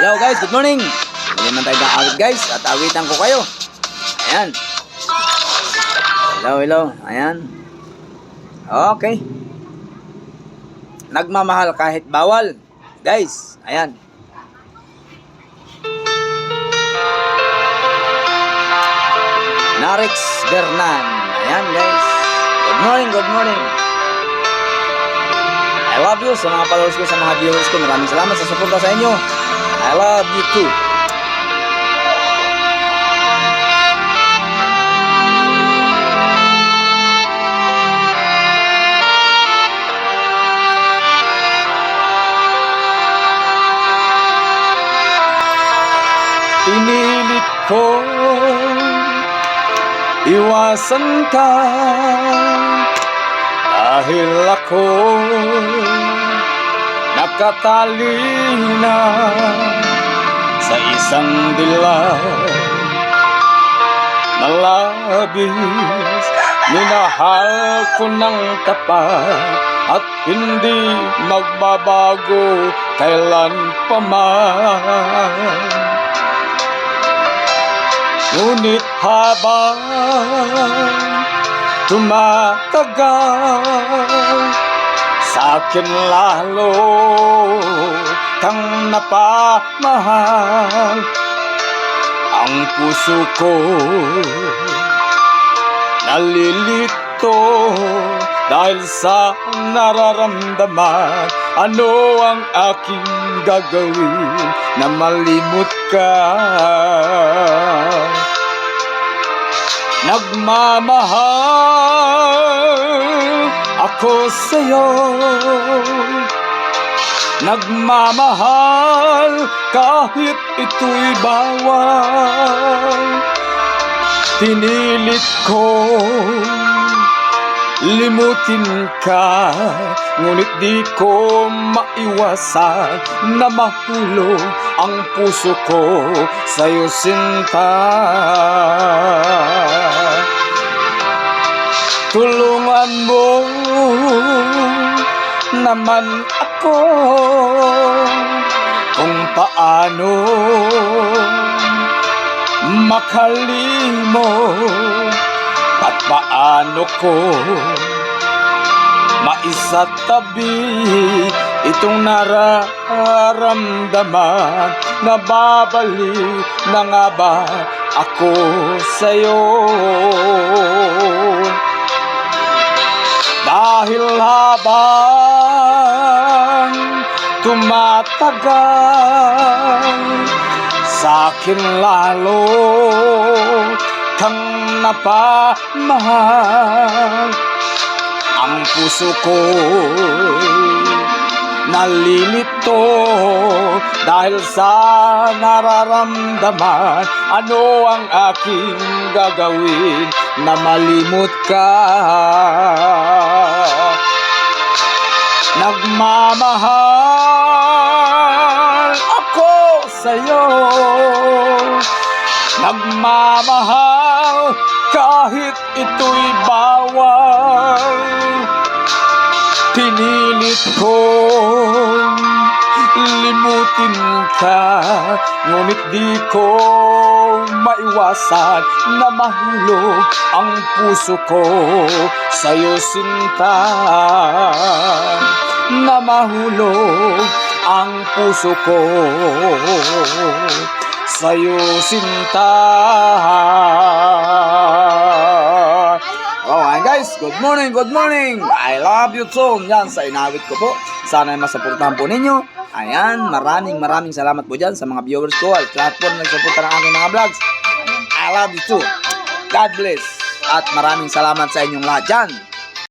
Hello guys, good morning. Hindi naman tayo kaawit guys at awitan ko kayo. Ayan. Hello. Ayan. Okay. Nagmamahal kahit bawal. Guys, ayan. Narix Bernan. Ayan guys. Good morning. I love you sa mga followers ko, sa mga viewers ko. Maraming salamat sa suporta sa inyo. I love you too. Pinilit ko iwasan ka dahil ako nakatali na sa isang dilag na labis. Minahal ko ng tapat at hindi magbabago kailan pa man. Ngunit habang tumatagal, sa'kin lalo kang napamahal. Ang puso ko nalilito dahil sa nararamdaman. Ano ang aking gagawin na malimot ka? Nagmamahal ako sa'yo, nagmamahal kahit ito'y bawal. Pinilit ko limutin ka, ngunit di ko maiwasan na mahulog ang puso ko sa'yo, sinta. Tulungan mo naman ako kung paano makalimot at paano ko maisatabi itong nararamdaman. Nababalik na nga ba ako sa'yo? Dahil habang tumatagal, sa'kin lalo kang napamahal. Ang puso ko nalilito dahil sa nararamdaman. Ano ang aking gagawin na malimot ka? Nagmamahal ako sa'yo, nagmamahal kahit ito'y bawal. Pinilit kong limutin ka, ngunit di ko maiwasan na mahulog ang puso ko sa'yo, sinta. Na mahulog ang puso ko sa'yo, sinta. Okay guys, good morning. I love you too. Yan, sa inawit ko po. Sana ay masuportahan po ninyo. Ayan, maraming salamat po dyan sa mga viewers ko at lahat po na nagsuporta ng aking mga vlogs. I love you too. God bless. At maraming salamat sa inyong lahat dyan.